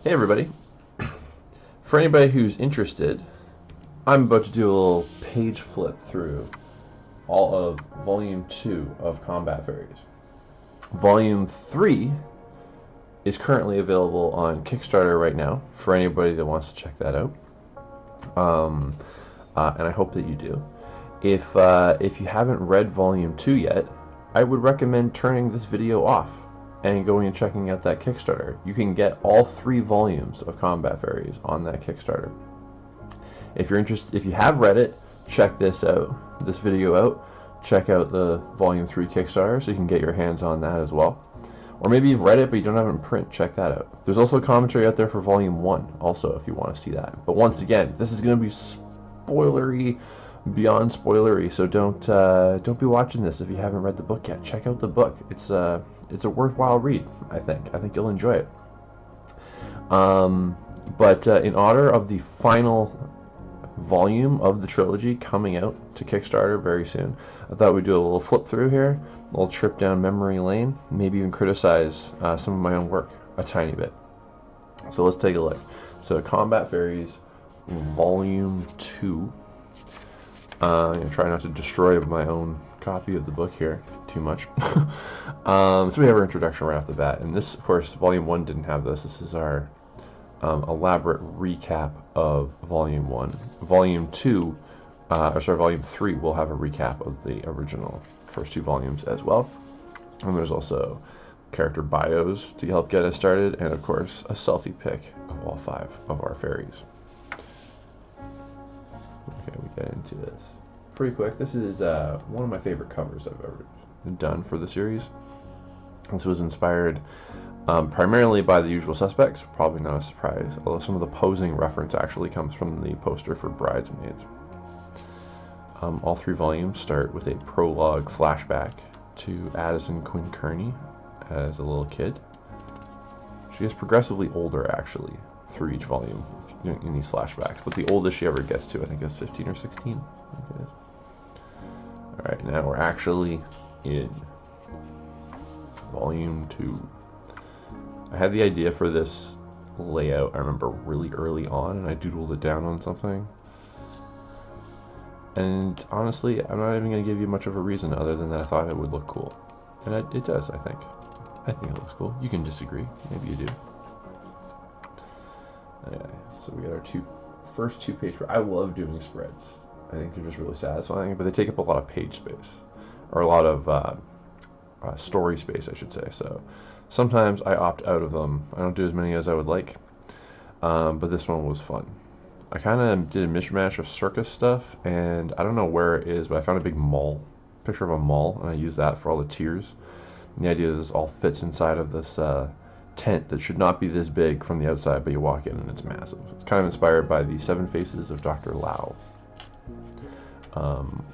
Hey everybody. For anybody who's interested, I'm about to do a little page flip through all of Volume 2 of Combat Fairies. Volume 3 is currently available on Kickstarter right now for anybody that wants to check that out. And I hope that you do. If you haven't read Volume 2 yet, I would recommend turning this video off and going and checking out that Kickstarter. You can get all 3 volumes of Combat Fairies on that Kickstarter. If you're interested, if you have read it, check this video out. Check out the Volume 3 Kickstarter so you can get your hands on that as well. Or maybe you've read it but you don't have it in print, check that out. There's also a commentary out there for Volume 1 also if you want to see that. But once again, this is going to be spoilery, beyond spoilery, so don't be watching this if you haven't read the book yet. Check out the book. It's a worthwhile read, I think. I think you'll enjoy it. But in honor of the final volume of the trilogy coming out to Kickstarter very soon, I thought we'd do a little flip through here, a little trip down memory lane, maybe even criticize some of my own work a tiny bit. So let's take a look. So Combat Fairies Volume 2. I'm going to try not to destroy my own copy of the book here too much. So we have our introduction right off the bat. And this, of course, Volume 1 didn't have this. This is our elaborate recap of Volume 1. Volume 3 will have a recap of the original first 2 volumes as well. And there's also character bios to help get us started, and of course a selfie pic of all 5 of our fairies. Okay, we get into this pretty quick. This is one of my favorite covers I've ever done for the series. This was inspired primarily by The Usual Suspects, probably not a surprise, although some of the posing reference actually comes from the poster for Bridesmaids. All 3 volumes start with a prologue flashback to Addison Quinn Kearney as a little kid. She gets progressively older, actually, through each volume in these flashbacks, but the oldest she ever gets to, I think, is 15 or 16. I think it is. Alright, now we're actually in Volume 2. I had the idea for this layout, I remember, really early on, and I doodled it down on something. And honestly, I'm not even going to give you much of a reason other than that I thought it would look cool. And it does, I think. I think it looks cool. You can disagree. Maybe you do. Okay, so we got our first 2 page. I love doing spreads. I think they're just really satisfying, but they take up a lot of page space, or a lot of story space, I should say. So sometimes I opt out of them. I don't do as many as I would like, but this one was fun. I kind of did a mishmash of circus stuff, and I don't know where it is, but I found a big picture of a mall, and I used that for all the tiers. And the idea is this all fits inside of this tent that should not be this big from the outside, but you walk in and it's massive. It's kind of inspired by the 7 Faces of Dr. Lao,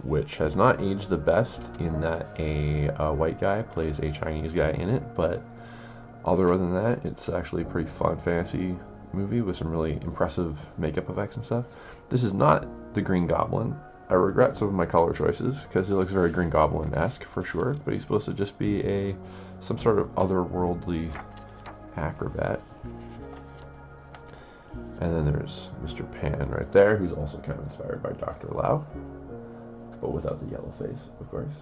which has not aged the best in that a white guy plays a Chinese guy in it, but other than that, it's actually a pretty fun fantasy movie with some really impressive makeup effects and stuff. This is not the Green Goblin. I regret some of my color choices because he looks very Green Goblin-esque for sure, but he's supposed to just be some sort of otherworldly acrobat. And then there's Mr. Pan right there, who's also kind of inspired by Dr. Lao, but without the yellow face, of course.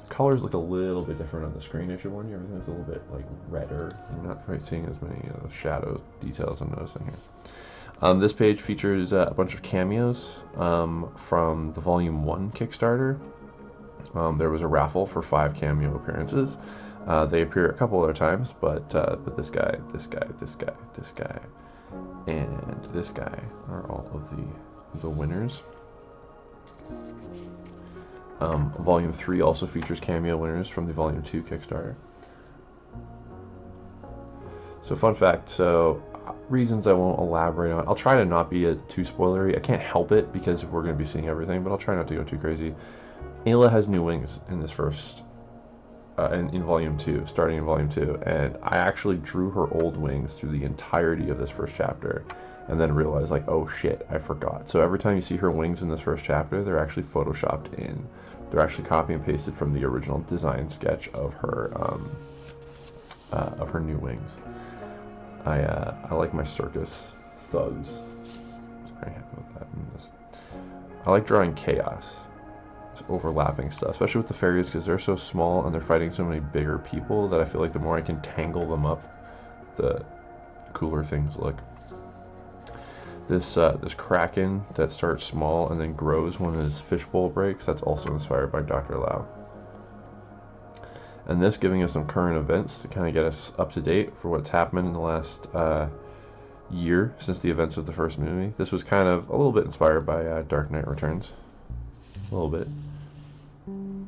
The colors look a little bit different on the screen, I should warn you. Everything's a little bit like redder. You're not quite seeing as many shadow details I'm noticing here. This page features a bunch of cameos from the Volume 1 Kickstarter. There was a raffle for 5 cameo appearances. They appear a couple other times, but this guy, this guy, this guy, this guy, and this guy are all of the winners. Volume 3 also features cameo winners from the Volume 2 Kickstarter. So fun fact, reasons I won't elaborate on. I'll try to not be too spoilery. I can't help it because we're going to be seeing everything, but I'll try not to go too crazy. Ayla has new wings in this first, in Volume 2, starting in Volume 2, and I actually drew her old wings through the entirety of this first chapter, and then realized, like, oh shit, I forgot. So every time you see her wings in this first chapter, they're actually photoshopped in. They're actually copy and pasted from the original design sketch of her of her new wings. I like my circus thugs. Very happy with that. I like drawing chaos, overlapping stuff, especially with the fairies, because they're so small and they're fighting so many bigger people that I feel like the more I can tangle them up, the cooler things look. This kraken that starts small and then grows when his fishbowl breaks, that's also inspired by Dr. Lau. And this giving us some current events to kind of get us up to date for what's happened in the last year since the events of the first movie. This was kind of a little bit inspired by Dark Knight Returns. A little bit. Then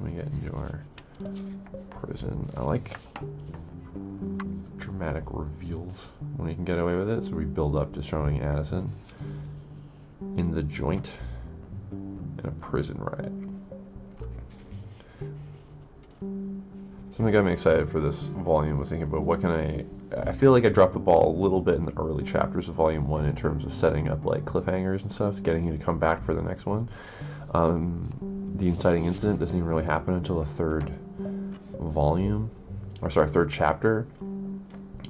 we get into our prison. I like dramatic reveals when you can get away with it. So we build up to showing Addison in the joint in a prison riot. Something got me excited for this volume was thinking about what can I feel like I dropped the ball a little bit in the early chapters of volume 1 in terms of setting up like cliffhangers and stuff, getting you to come back for the next one. The inciting incident doesn't even really happen until the third chapter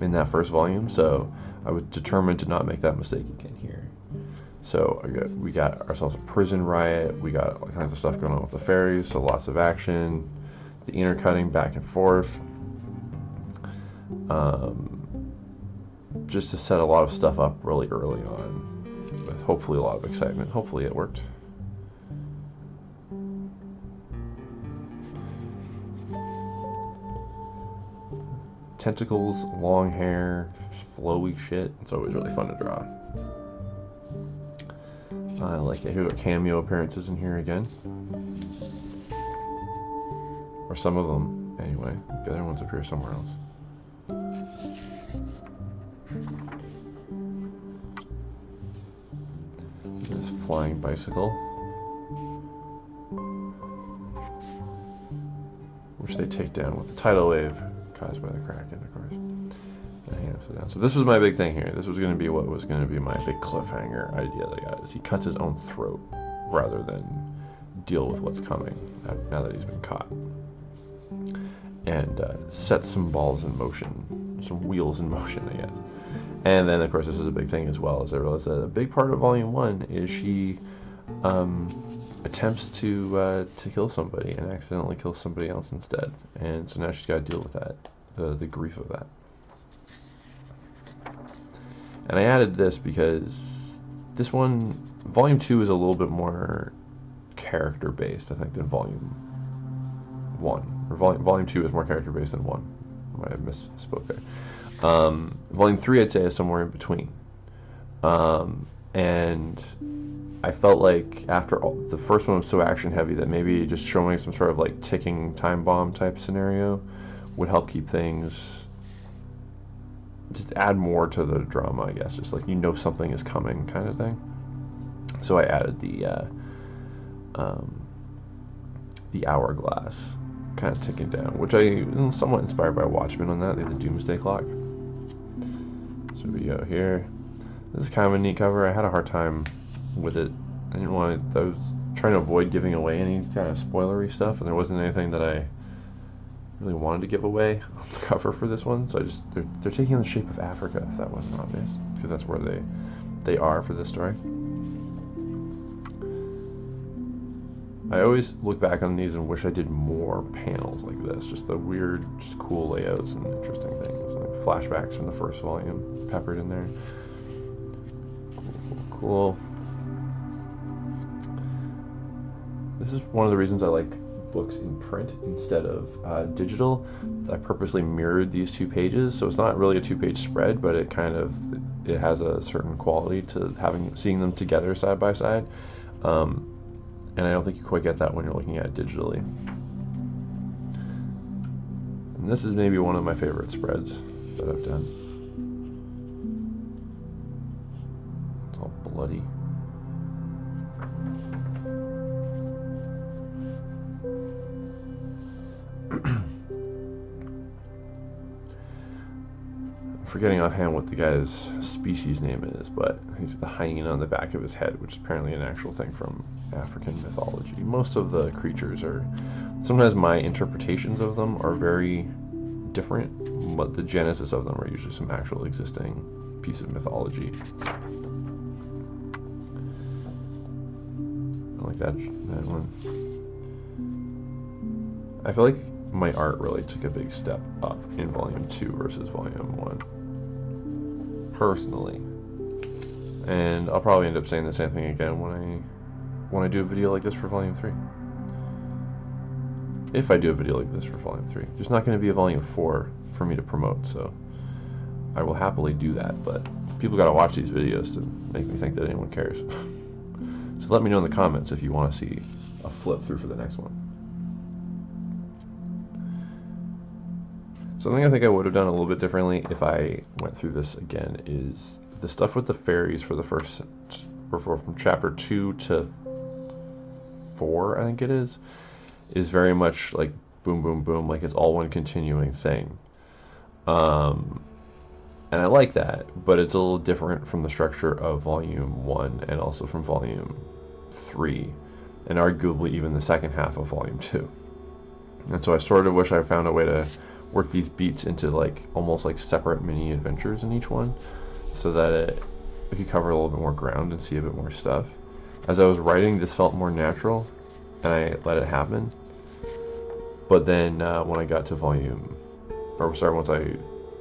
in that first volume, so I was determined to not make that mistake again here. So we got ourselves a prison riot, we got all kinds of stuff going on with the fairies, so lots of action, the intercutting back and forth, just to set a lot of stuff up really early on with hopefully a lot of excitement. Hopefully it worked. Tentacles, long hair, flowy shit. It's always really fun to draw. I like it. Here's our cameo appearances in here again. Or some of them, anyway. The other ones appear somewhere else. This flying bicycle, which they take down with the tidal wave caused by the Kraken, of course. Down. So this was my big thing here. This was going to be what was going to be my big cliffhanger idea that I got, is he cuts his own throat rather than deal with what's coming now that he's been caught. And set some balls in motion, some wheels in motion again. And then, of course, this is a big thing as well, as I realized that a big part of Volume 1 is she attempts to kill somebody and accidentally kills somebody else instead. And so now she's got to deal with that, the grief of that. And I added this because this one, Volume 2 is a little bit more character-based, I think, than Volume 1. Or Volume 2 is more character-based than 1. I might have misspoke there. Volume 3, I'd say, is somewhere in between. And I felt like after the first one was so action-heavy that maybe just showing some sort of like ticking time bomb type scenario would help keep things, just add more to the drama, I guess. Just like, you know, something is coming kind of thing. So I added the hourglass kind of ticking down, which I am somewhat inspired by Watchmen on that. They have the Doomsday Clock. So we go here. This is kind of a neat cover. I had a hard time with it. I was trying to avoid giving away any kind of spoilery stuff, and there wasn't anything that I really wanted to give away on the cover for this one. So they're taking the shape of Africa, if that wasn't obvious, because that's where they are for this story. I always look back on these and wish I did more panels like this, just the weird, just cool layouts and interesting things, like flashbacks from the first volume peppered in there. Cool. This is one of the reasons I like books in print instead of digital. I purposely mirrored these 2 pages, so it's not really a 2-page spread, but it has a certain quality to seeing them together side by side. And I don't think you quite get that when you're looking at it digitally. And this is maybe one of my favorite spreads that I've done. It's all bloody. Forgetting offhand what the guy's species name is, but he's the hyena on the back of his head, which is apparently an actual thing from African mythology. Most of the creatures are, sometimes my interpretations of them are very different, but the genesis of them are usually some actual existing piece of mythology. I like that one. I feel like my art really took a big step up in Volume 2 versus Volume 1, personally. And I'll probably end up saying the same thing again when I do a video like this for Volume 3. If I do a video like this for Volume 3. There's not going to be a Volume 4 for me to promote, so I will happily do that, but people gotta watch these videos to make me think that anyone cares. So let me know in the comments if you want to see a flip through for the next one. Something I think I would have done a little bit differently if I went through this again is the stuff with the fairies for the first, from chapter 2 to 4, I think it is very much like boom, boom, boom, like it's all one continuing thing. And I like that, but it's a little different from the structure of Volume 1 and also from Volume 3, and arguably even the second half of Volume 2. And so I sort of wish I found a way to work these beats into like almost like separate mini adventures in each one, so that it could cover a little bit more ground and see a bit more stuff. As I was writing, this felt more natural, and I let it happen. But then when I got to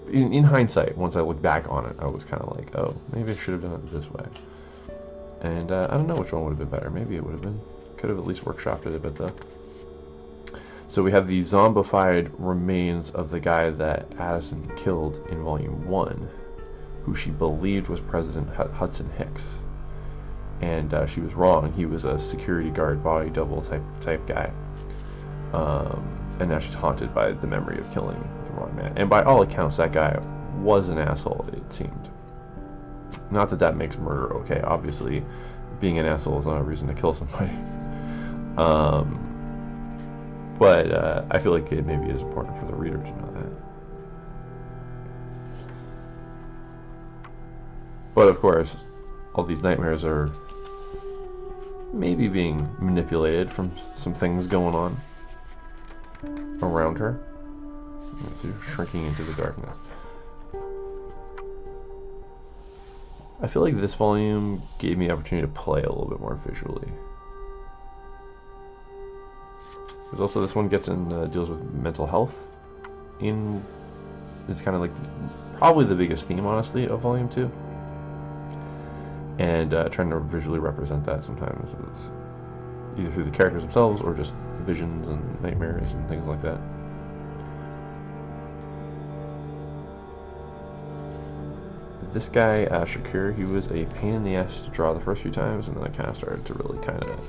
in hindsight, once I look back on it, I was kind of like, oh, maybe I should have done it this way. And I don't know which one would have been better. Maybe it would have been. Could have at least workshopped it a bit, though. So we have the zombified remains of the guy that Addison killed in Volume 1, who she believed was President Hudson Hicks. And she was wrong. He was a security guard, body double type guy. And now she's haunted by the memory of killing the wrong man. And by all accounts, that guy was an asshole, it seemed. Not that that makes murder okay. Obviously, being an asshole is not a reason to kill somebody. But I feel like it maybe is important for the reader to know that. But of course, all these nightmares are maybe being manipulated from some things going on around her. Through shrinking into the darkness. I feel like this volume gave me the opportunity to play a little bit more visually. There's also this one deals with mental health. It's kind of like probably the biggest theme, honestly, of Volume 2. And trying to visually represent that sometimes is either through the characters themselves or just visions and nightmares and things like that. This guy, Shakur, he was a pain in the ass to draw the first few times, and then I kind of started to really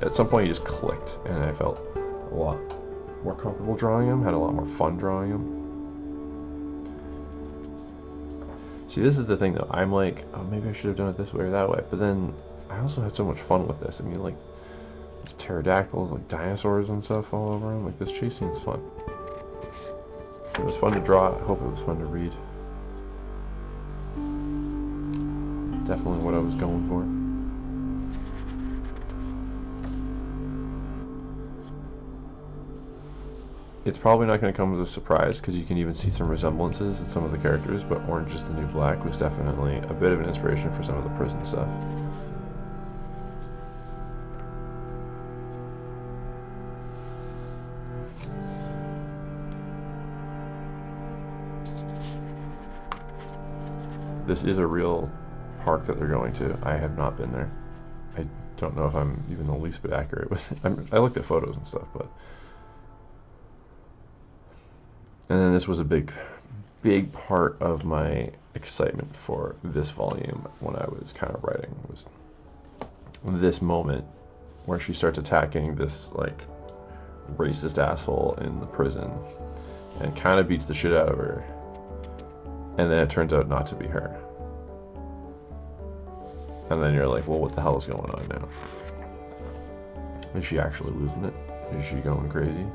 at some point he just clicked, and I felt a lot more comfortable drawing him, had a lot more fun drawing him. See, this is the thing though, I'm like, oh, maybe I should have done it this way or that way, but then I also had so much fun with this. I mean, like, there's pterodactyls, like dinosaurs and stuff all over him. Like, this chase scene's fun. It was fun to draw. I hope it was fun to read. Definitely what I was going for. It's probably not going to come as a surprise because you can even see some resemblances in some of the characters, but Orange is the New Black was definitely a bit of an inspiration for some of the prison stuff. This is a real park that they're going to. I have not been there. I don't know if I'm even the least bit accurate with it. I looked at photos and stuff, but... And then this was a big part of my excitement for this volume when I was kind of writing, was this moment where she starts attacking this, like, racist asshole in the prison and kind of beats the shit out of her. And then it turns out not to be her. And then you're like, well, what the hell is going on now? Is she actually losing it? Is she going crazy?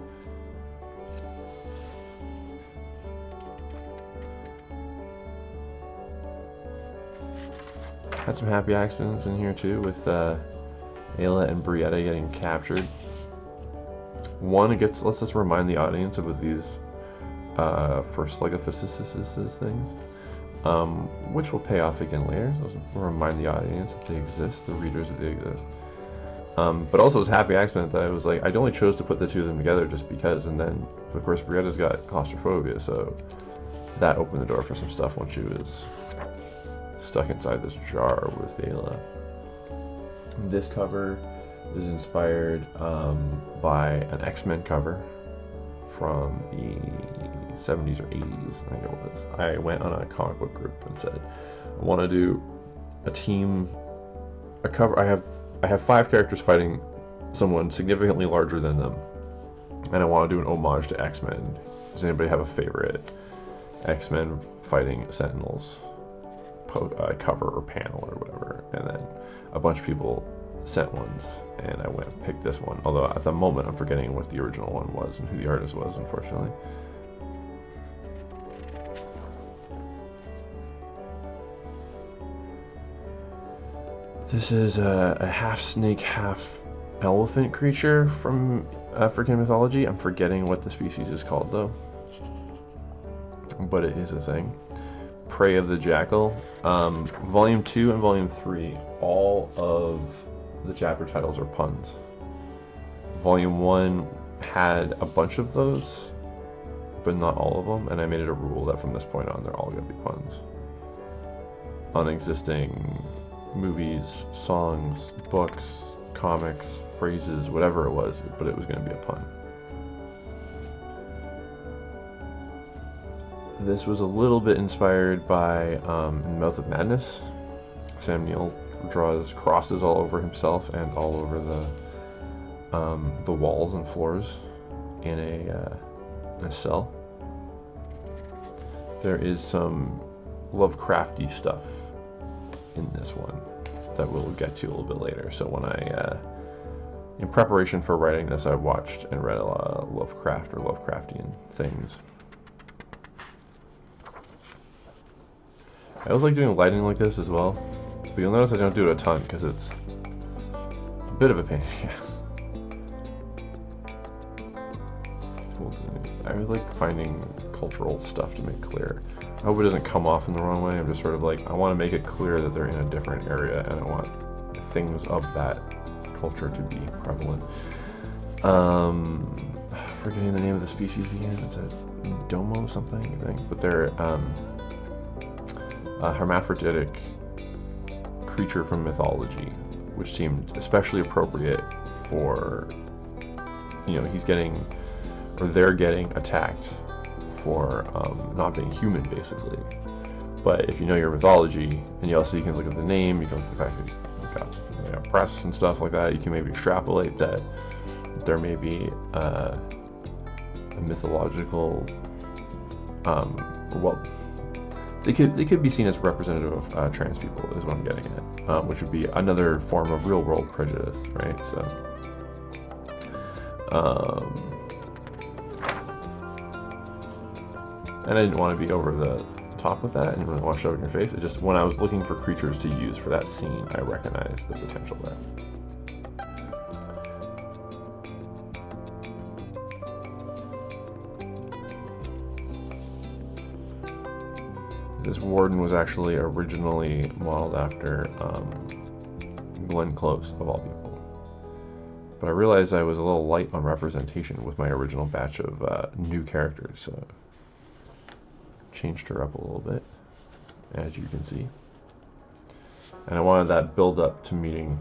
Had some happy accidents in here too, with Ayla and Brietta getting captured. One, lets us remind the audience of what these first Legophysicists things, which will pay off again later. So I'll remind the audience that they exist, the readers that they exist. But also it was a happy accident that I was like, I only chose to put the two of them together just because, and then of course Brietta's got claustrophobia, so that opened the door for some stuff when she was stuck inside this jar with Bela. This cover is inspired by an X-Men cover from the 70s or 80s, I think it was. I went on a comic book group and said, I want to do a cover. I have 5 characters fighting someone significantly larger than them, and I want to do an homage to X-Men. Does anybody have a favorite X-Men fighting Sentinels cover or panel or whatever? And then a bunch of people sent ones, and I went and picked this one. Although at the moment I'm forgetting what the original one was and who the artist was, unfortunately. This is a half snake, half elephant creature from African mythology. I'm forgetting what the species is called though, but it is a thing. Prey of the Jackal. Volume 2 and Volume 3, all of the chapter titles are puns. Volume 1 had a bunch of those, but not all of them, and I made it a rule that from this point on they're all going to be puns on existing movies, songs, books, comics, phrases, whatever it was, but it was going to be a pun. This was a little bit inspired by In Mouth of Madness. Sam Neill draws crosses all over himself and all over the walls and floors in a cell. There is some Lovecrafty stuff in this one that we'll get to a little bit later. So when I, in preparation for writing this, I watched and read a lot of Lovecraft or Lovecraftian things. I always like doing lighting like this as well, but you'll notice I don't do it a ton because it's a bit of a pain. I really like finding cultural stuff to make clear. I hope it doesn't come off in the wrong way. I'm just sort of like, I want to make it clear that they're in a different area and I want things of that culture to be prevalent. Forgetting the name of the species again. It's a domo something, I think. But they're a hermaphroditic creature from mythology, which seemed especially appropriate for, you know, they're getting attacked for not being human, basically. But if you know your mythology, and you can look at the name, you can look at the fact that you've got press and stuff like that, you can maybe extrapolate that there may be a mythological, they could be seen as representative of trans people, is what I'm getting at, which would be another form of real world prejudice, right? So, and I didn't want to be over the top with that. I didn't really want to shove it in your face. It just, when I was looking for creatures to use for that scene, I recognized the potential there. This warden was actually originally modeled after Glenn Close, of all people. But I realized I was a little light on representation with my original batch of new characters, so changed her up a little bit, as you can see. And I wanted that build up to meeting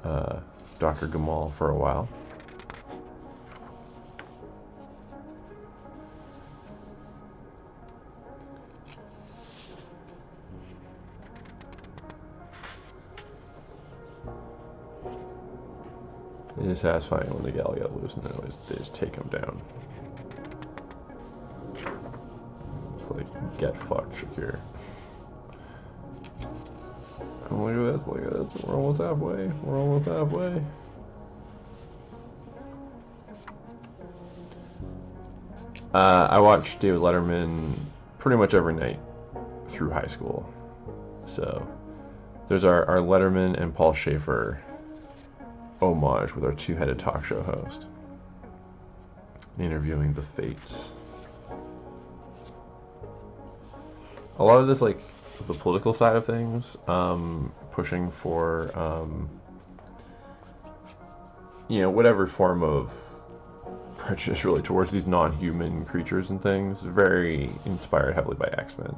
Dr. Gamal for a while. It is satisfying when the gal get loose and they just take him down. It's like, get fucked, Shakir. Oh, look at this, look at this. We're almost halfway. We're almost halfway. I watched David Letterman pretty much every night through high school. So there's our Letterman and Paul Schaefer homage with our two-headed talk show host interviewing the Fates. a lot of this, like the political side of things, pushing for you know, whatever form of prejudice really towards these non-human creatures and things, very inspired heavily by X-Men,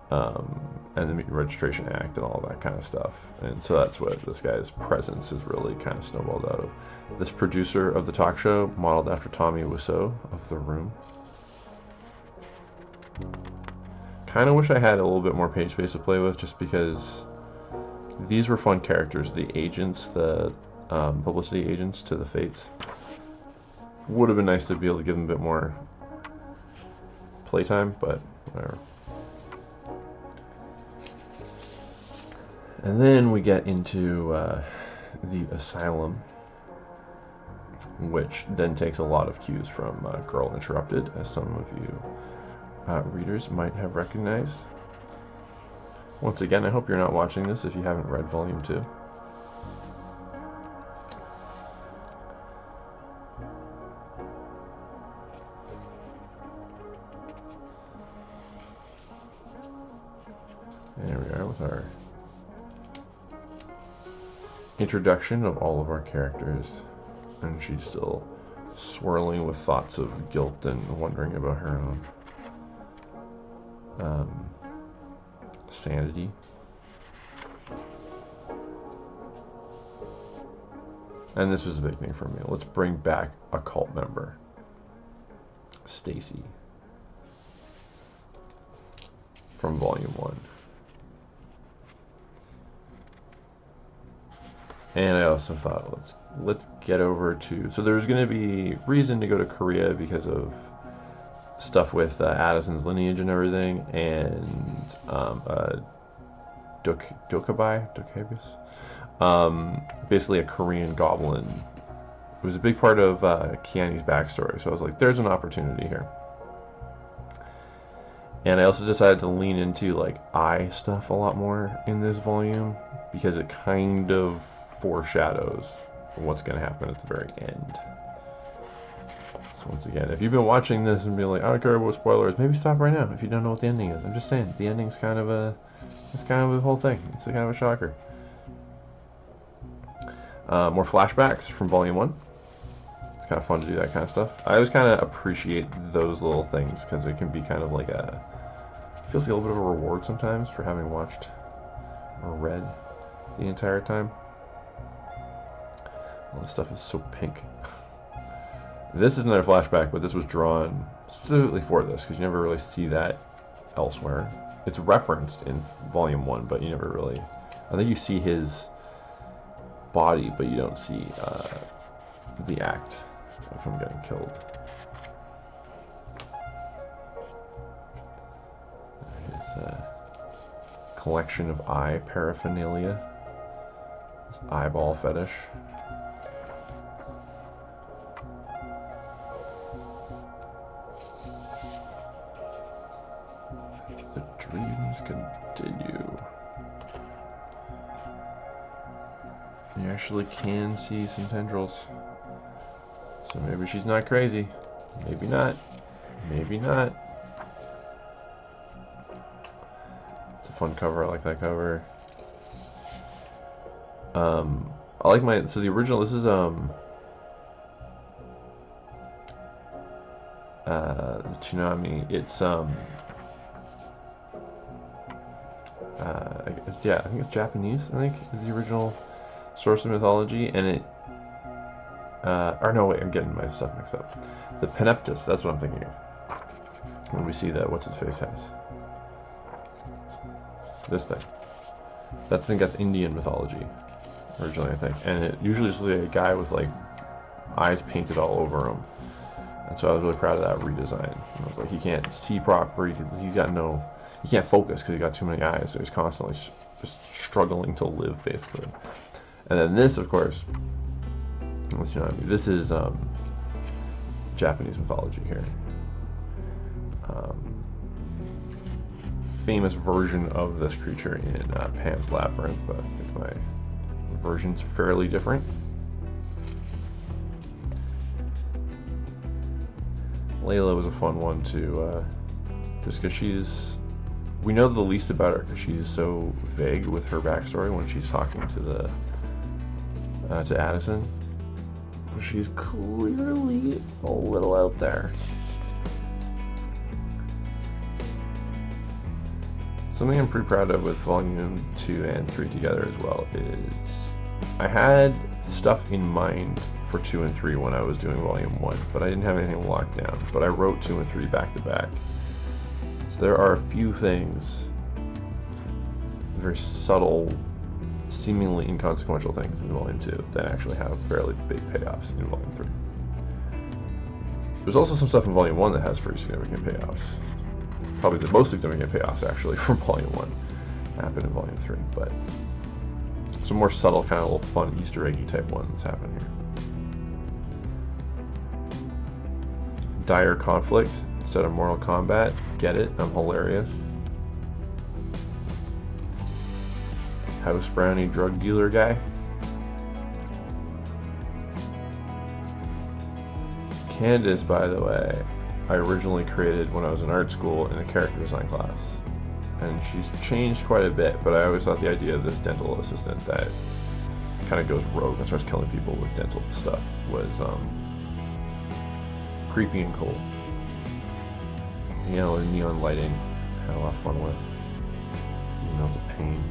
and the Mutant Registration Act and all that kind of stuff. And so that's what this guy's presence is really kind of snowballed out of. This producer of the talk show, modeled after Tommy Wiseau of The Room. Kind of wish I had a little bit more page space to play with, just because these were fun characters. The agents, the publicity agents to the Fates. Would have been nice to be able to give them a bit more playtime, but whatever. And then we get into the Asylum, which then takes a lot of cues from Girl Interrupted, as some of you readers might have recognized. Once again, I hope you're not watching this if you haven't read Volume 2. There we are with our introduction of all of our characters, and she's still swirling with thoughts of guilt and wondering about her own sanity. And this was a big thing for me. Let's bring back a cult member, Stacy, from Volume 1. And I also thought, let's get over to... So there's going to be reason to go to Korea because of stuff with Addison's lineage and everything, and Dokkaebi, basically a Korean goblin. It was a big part of Kiani's backstory, so I was like, there's an opportunity here. And I also decided to lean into like eye stuff a lot more in this volume, because it kind of foreshadows what's going to happen at the very end. So once again, if you've been watching this and being like, I don't care about spoilers, maybe stop right now if you don't know what the ending is. I'm just saying, the ending's kind of a whole thing. It's kind of a shocker. More flashbacks from Volume 1. It's kind of fun to do that kind of stuff. I always kind of appreciate those little things, because it can be kind of like feels like a little bit of a reward sometimes for having watched or read the entire time. All this stuff is so pink. This is another flashback, but this was drawn specifically for this, because you never really see that elsewhere. It's referenced in Volume 1, but you never really... I think you see his body, but you don't see the act of him getting killed. It's a collection of eye paraphernalia. This eyeball fetish. The dreams continue. You actually can see some tendrils. So maybe she's not crazy. Maybe not. Maybe not. It's a fun cover. I like that cover. I like so the original, this is the Tsunami. It's yeah, I think it's Japanese, I think, is the original source of mythology, and it or no, wait, I'm getting my stuff mixed up. The Peneptus, that's what I'm thinking of. When we see that, what's his face has this thing. That thing got Indian mythology originally, I think, and it usually is like a guy with like eyes painted all over him. And so I was really proud of that redesign. And I was like, he can't see properly. He can't focus because he got too many eyes. So he's constantly just struggling to live, basically. And then this, of course, this is Japanese mythology here. Famous version of this creature in Pan's Labyrinth, but I think my version's fairly different. Layla was a fun one to just because she's we know the least about her because she's so vague with her backstory when she's talking to the to Addison. She's clearly a little out there. Something I'm pretty proud of with Volume 2 and 3 together as well is I had stuff in mind for 2 and 3 when I was doing Volume 1, but I didn't have anything locked down. But I wrote 2 and 3 back to back. So there are a few things, very subtle, seemingly inconsequential things in Volume 2 that actually have fairly big payoffs in Volume 3. There's also some stuff in Volume 1 that has pretty significant payoffs. Probably the most significant payoffs actually from Volume 1 happen in Volume 3, but some more subtle, kind of little fun Easter eggy type ones happen here. Dire conflict instead of Mortal Kombat. Get it? I'm hilarious. House Brownie drug dealer guy. Candace, by the way, I originally created when I was in art school in a character design class. And she's changed quite a bit, but I always thought the idea of this dental assistant that kind of goes rogue and starts killing people with dental stuff was creepy and cool. You know, the neon lighting, had a lot of fun with. Even though it's a pain.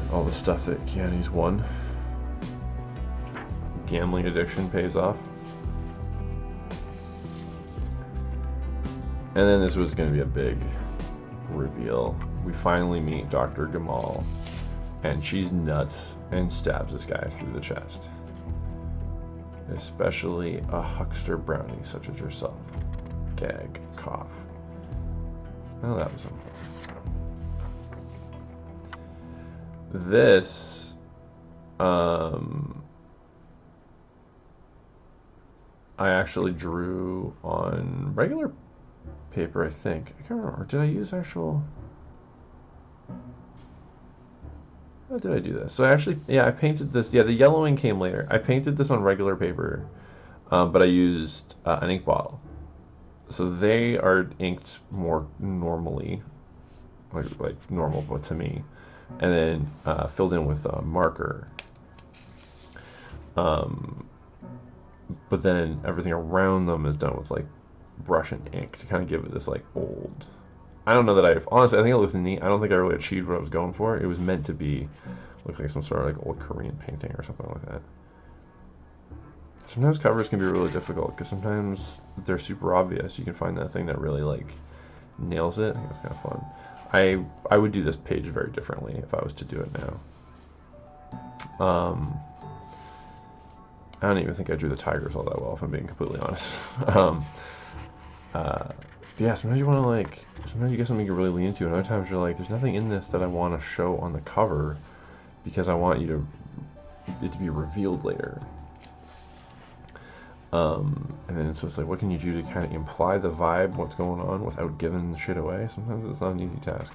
And all the stuff that Keanu's won. Gambling addiction pays off. And then this was going to be a big reveal. We finally meet Dr. Gamal, and she's nuts and stabs this guy through the chest. Especially a huckster brownie such as yourself. Gag, cough. Well, that was unfortunate. This, I actually drew on regular paper, I think. I can't remember. Did I use actual... How did I do this? So I actually, I painted this. Yeah, the yellowing came later. I painted this on regular paper, but I used an ink bottle. So they are inked more normally, like normal, but to me, and then filled in with a marker. But then everything around them is done with like brush and ink to kind of give it this like old. I don't know that honestly, I think it looks neat. I don't think I really achieved what I was going for. It was meant to look like some sort of like old Korean painting or something like that. Sometimes covers can be really difficult because sometimes they're super obvious. You can find that thing that really like nails it. I think it's kind of fun. I would do this page very differently if I was to do it now. I don't even think I drew the tigers all that well, if I'm being completely honest. Yeah, sometimes you want to sometimes you get something you really lean into, and other times you're like, there's nothing in this that I want to show on the cover because I want it to be revealed later. And then so it's like, what can you do to kind of imply the vibe, what's going on, without giving the shit away? Sometimes it's not an easy task.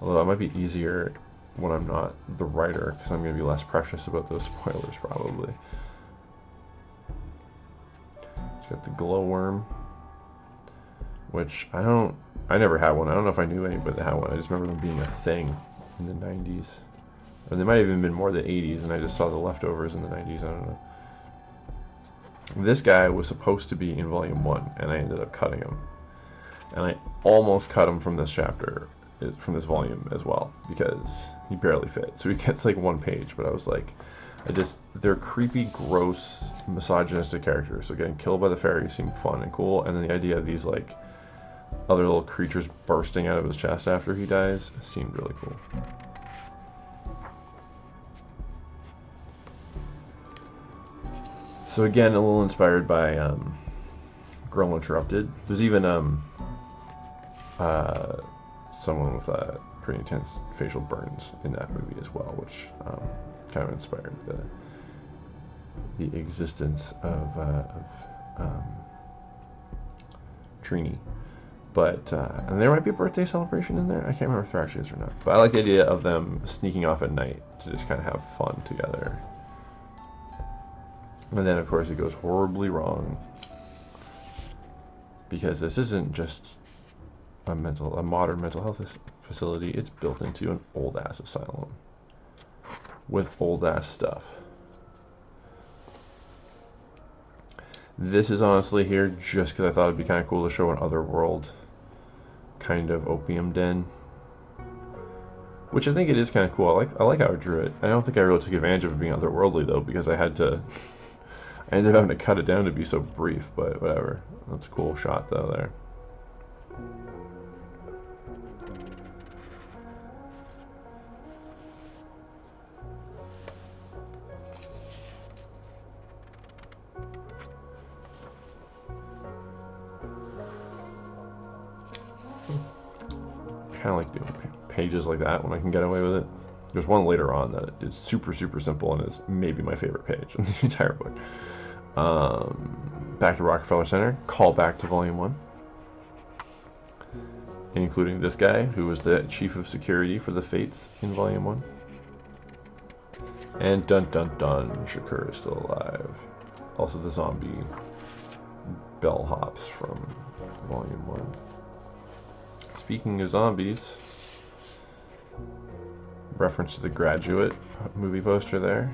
Although it might be easier when I'm not the writer, because I'm going to be less precious about those spoilers, probably. Got the glowworm, which I never had one. I don't know if I knew anybody that had one. I just remember them being a thing in the 90s. And they might have even been more the 80s, and I just saw the leftovers in the 90s. I don't know. This guy was supposed to be in Volume 1, and I ended up cutting him. And I almost cut him from this chapter, from this volume as well, because he barely fit. So he gets like one page, but I was like, they're creepy, gross, misogynistic characters. So getting killed by the fairies seemed fun and cool, and then the idea of these like other little creatures bursting out of his chest after he dies seemed really cool. So again, a little inspired by Girl Interrupted. There's even someone with pretty intense facial burns in that movie as well, which kind of inspired the existence of Trini. But and there might be a birthday celebration in there. I can't remember if there actually is or not. But I like the idea of them sneaking off at night to just kind of have fun together. And then, of course, it goes horribly wrong. Because this isn't just a modern mental health facility. It's built into an old-ass asylum. With old-ass stuff. This is honestly here just because I thought it'd be kind of cool to show an otherworld kind of opium den. Which I think it is kind of cool. I like how I drew it. I don't think I really took advantage of it being otherworldly though, because I ended up having to cut it down to be so brief, but whatever. That's a cool shot though there. Kind of like doing pages like that when I can get away with it. There's one later on that is super simple and is maybe my favorite page in the entire book. Back to Rockefeller Center, call back to Volume 1, including this guy who was the chief of security for the Fates in Volume 1. And dun dun dun, Shakur is still alive. Also the zombie bellhops from Volume 1. Speaking of zombies, reference to the Graduate movie poster there.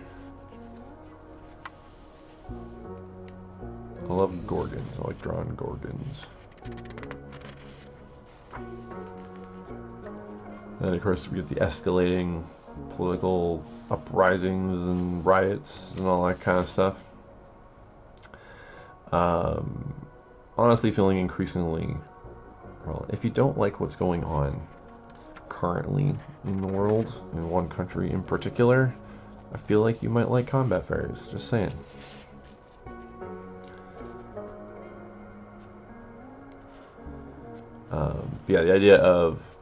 I love gorgons. I like drawing gorgons. And of course we get the escalating political uprisings and riots and all that kind of stuff. Honestly feeling increasingly, well, if you don't like what's going on currently in the world, in one country in particular, I feel like you might like Combat Fairies. Just saying. Yeah, the idea of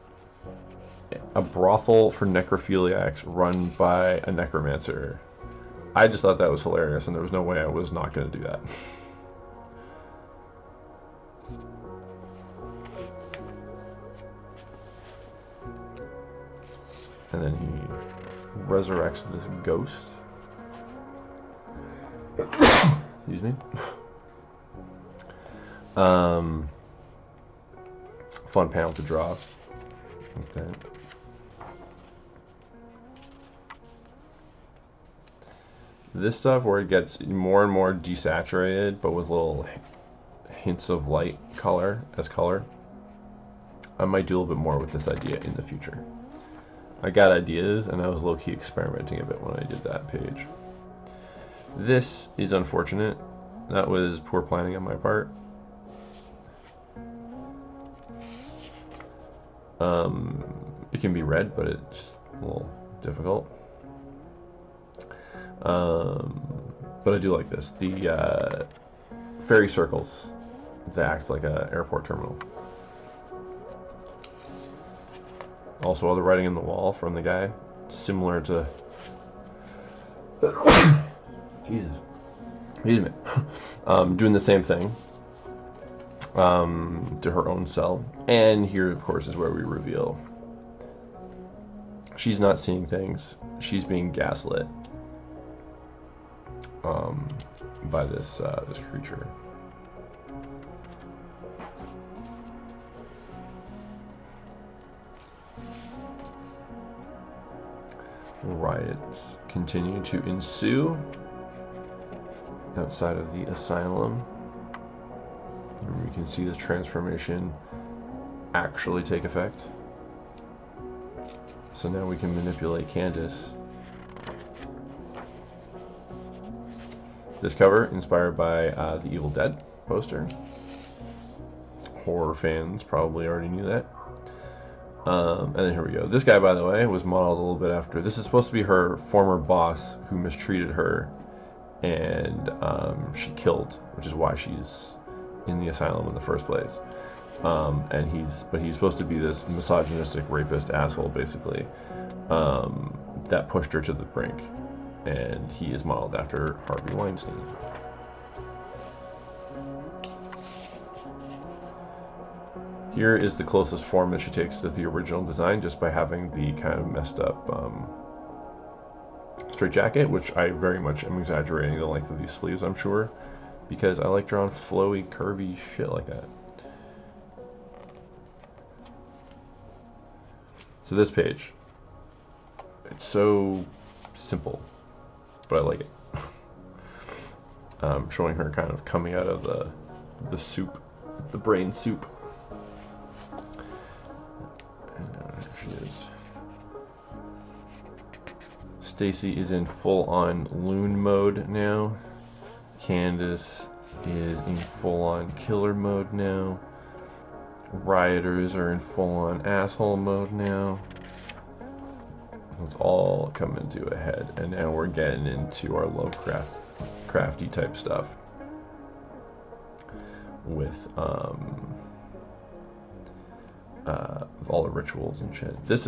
a brothel for necrophiliacs run by a necromancer. I just thought that was hilarious, and there was no way I was not going to do that. And then he resurrects this ghost. Excuse me. Fun panel to draw. Like that. This stuff where it gets more and more desaturated, but with little hints of light color as color. I might do a little bit more with this idea in the future. I got ideas, and I was low-key experimenting a bit when I did that page. This is unfortunate. That was poor planning on my part. It can be read, but it's a little difficult. But I do like this. The ferry circles that act like an airport terminal. Also, all the writing on the wall from the guy, similar to Jesus, excuse me, doing the same thing to her own cell. And here, of course, is where we reveal she's not seeing things; she's being gaslit by this creature. Riots continue to ensue outside of the asylum. And we can see this transformation actually take effect. So now we can manipulate Candace. This cover inspired by the Evil Dead poster. Horror fans probably already knew that. And then here we go. This guy, by the way, was modeled a little bit after. This is supposed to be her former boss who mistreated her and she killed, which is why she's in the asylum in the first place. And he's supposed to be this misogynistic rapist asshole, basically, that pushed her to the brink. And he is modeled after Harvey Weinstein. Here is the closest form that she takes to the original design, just by having the kind of messed up straight jacket, which I very much am exaggerating the length of these sleeves, I'm sure, because I like drawing flowy, curvy shit like that. So this page, it's so simple, but I like it. Showing her kind of coming out of the soup, the brain soup. And there she is. Stacy is in full-on loon mode now. Candace is in full-on killer mode now. Rioters are in full-on asshole mode now. It's all coming to a head, and now we're getting into our Lovecrafty type stuff with all the rituals and shit. This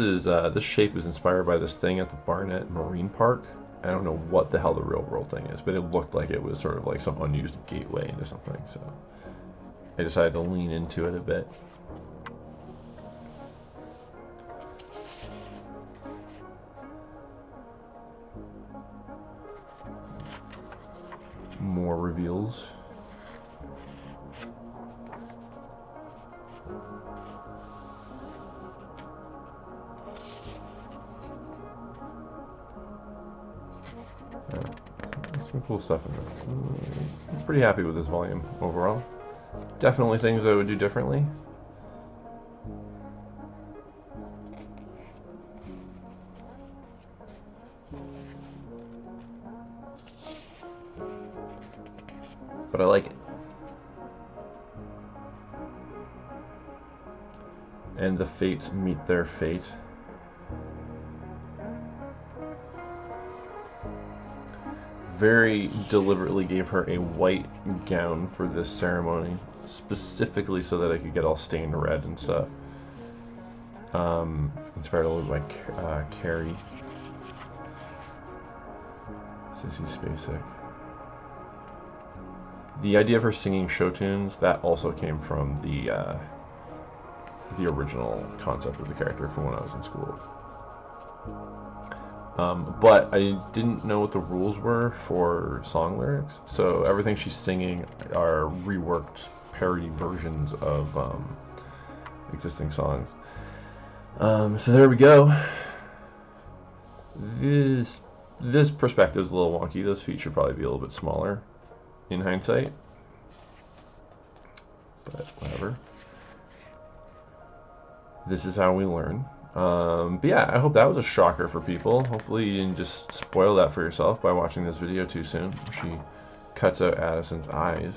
shape is inspired by this thing at the Barnett Marine Park. I don't know what the hell the real world thing is, but it looked like it was sort of like some unused gateway into something, so I decided to lean into it a bit. More reveals. Some cool stuff in this. I'm pretty happy with this volume overall. Definitely things I would do differently. But I like it. And the fates meet their fate. Very deliberately gave her a white gown for this ceremony, specifically so that I could get all stained red and stuff. Inspired a little bit by Carrie. Sissy Spacek. The idea of her singing show tunes, that also came from the original concept of the character from when I was in school. But I didn't know what the rules were for song lyrics, so everything she's singing are reworked parody versions of existing songs. So there we go. This perspective is a little wonky. Those feet should probably be a little bit smaller in hindsight, but whatever. This is how we learn. But yeah, I hope that was a shocker for people. Hopefully you didn't just spoil that for yourself by watching this video too soon. She cuts out Addison's eyes.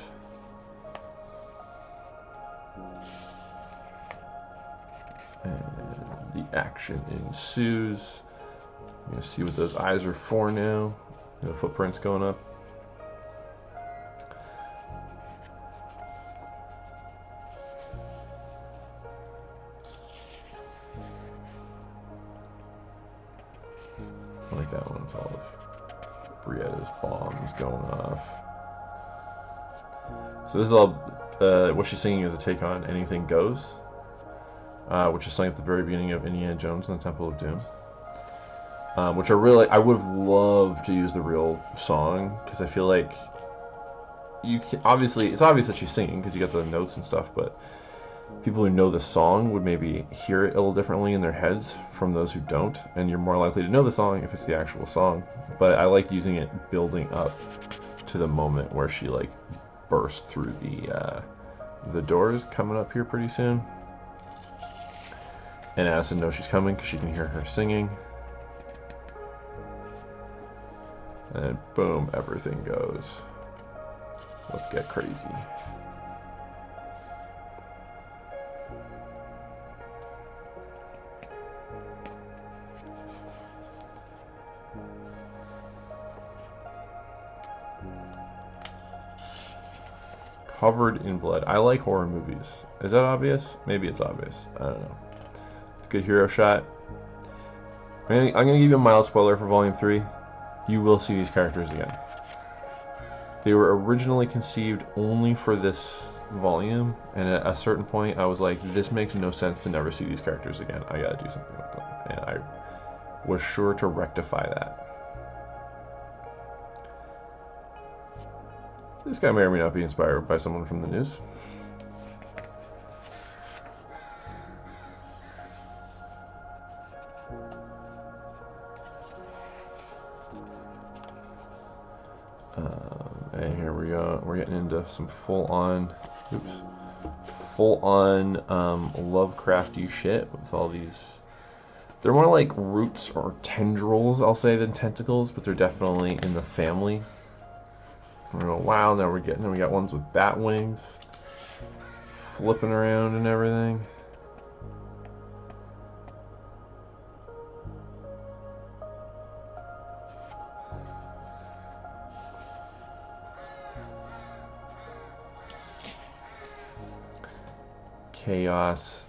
And the action ensues. You're going to see what those eyes are for now. The footprints going up. I like that one. It's all of Brietta's bombs going off. So this is all, what she's singing is a take on Anything Goes, which is sung at the very beginning of Indiana Jones and the Temple of Doom. Which I would have loved to use the real song, because I feel like you can, obviously, it's obvious that she's singing because you got the notes and stuff, but people who know the song would maybe hear it a little differently in their heads from those who don't, and you're more likely to know the song if it's the actual song. But I liked using it building up to the moment where she like bursts through the doors coming up here pretty soon. And Addison knows she's coming because she can hear her singing. And boom, everything goes. Let's get crazy. Covered in blood. I like horror movies. Is that obvious? Maybe it's obvious. I don't know. It's a good hero shot. I'm gonna give you a mild spoiler for Volume 3. You will see these characters again. They were originally conceived only for this volume, and at a certain point I was like, this makes no sense to never see these characters again. I gotta do something with them. And I was sure to rectify that. This guy may or may not be inspired by someone from the news. And here we go. We're getting into some full-on Lovecrafty shit with all these. They're more like roots or tendrils, I'll say, than tentacles, but they're definitely in the family. Oh, wow, now we got ones with bat wings flipping around and everything. Chaos.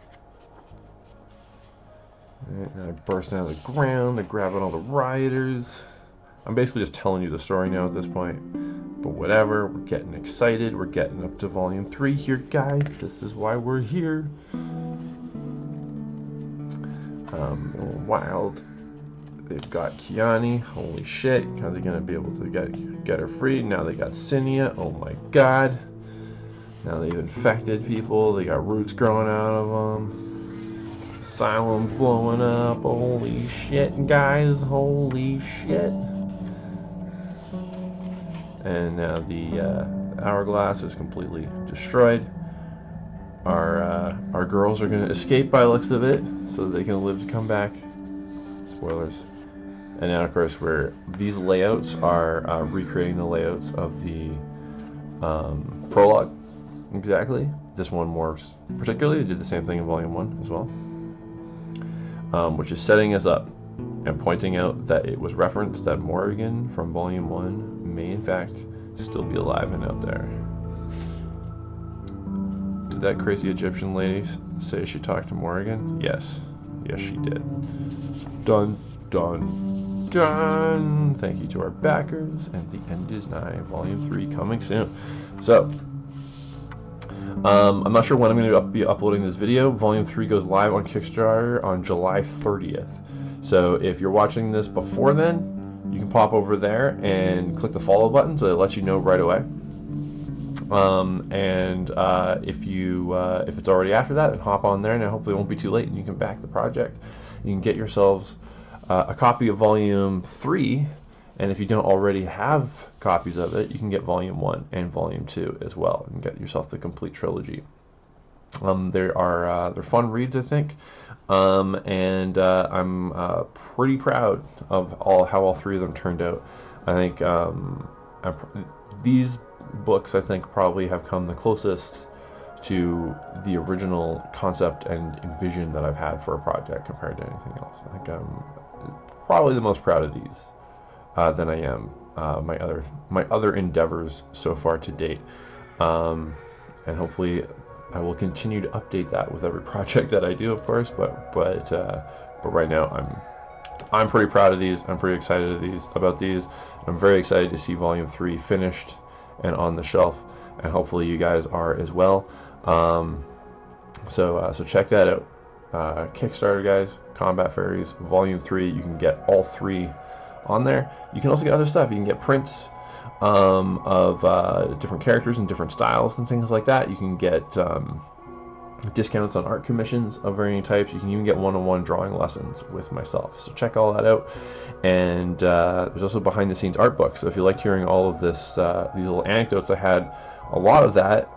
Right, now they're bursting out of the ground, they're grabbing all the rioters. I'm basically just telling you the story now at this point. But whatever, we're getting excited. We're getting up to volume 3 here, guys. This is why we're here. Wild. They've got Kiani. Holy shit. How are they going to be able to get her free? Now they got Cinia. Oh my god. Now they've infected people. They got roots growing out of them. Asylum's blowing up. Holy shit, guys. Holy shit. And now the hourglass is completely destroyed. Our girls are going to escape by the looks of it, so that they can live to come back. Spoilers. And now, of course, these layouts are recreating the layouts of the prologue. Exactly. This one more particularly did the same thing in Volume 1 as well, which is setting us up and pointing out that it was referenced that Morrigan from Volume 1 may in fact still be alive and out there. Did that crazy Egyptian lady say she talked to Morrigan? Yes. Yes, she did. Dun, dun, dun! Thank you to our backers, and the end is nigh. Volume 3 coming soon. So, I'm not sure when I'm going to be uploading this video. Volume 3 goes live on Kickstarter on July 30th. So if you're watching this before then, you can pop over there and click the follow button so it lets you know right away. If it's already after that, then hop on there, and hopefully it won't be too late and you can back the project. You can get yourselves a copy of Volume 3, and if you don't already have copies of it, you can get Volume 1 and Volume 2 as well and get yourself the complete trilogy. They're fun reads, I think. I'm pretty proud of how all three of them turned out. I think these books, I think, probably have come the closest to the original concept and vision that I've had for a project compared to anything else. I think I'm probably the most proud of these than I am my other endeavors so far to date, and hopefully I will continue to update that with every project that I do, of course. But right now I'm pretty proud of these. I'm pretty excited about these. I'm very excited to see Volume 3 finished and on the shelf, and hopefully you guys are as well. So check that out. Kickstarter, guys. Combat Fairies Volume 3. You can get all three on there. You can also get other stuff. You can get prints of different characters and different styles and things like that. You can get discounts on art commissions of varying types. You can even get one-on-one drawing lessons with myself. So check all that out. And there's also behind-the-scenes art books. So if you like hearing all of this, these little anecdotes I had, a lot of that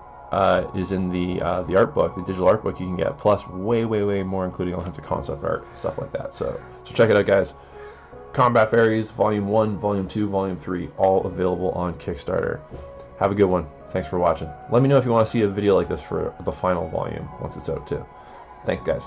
is in the art book, the digital art book you can get, plus way more, including all kinds of concept art, stuff like that. So check it out, guys. Combat Fairies, Volume 1, Volume 2, Volume 3, all available on Kickstarter. Have a good one. Thanks for watching. Let me know if you want to see a video like this for the final volume once it's out too. Thanks, guys.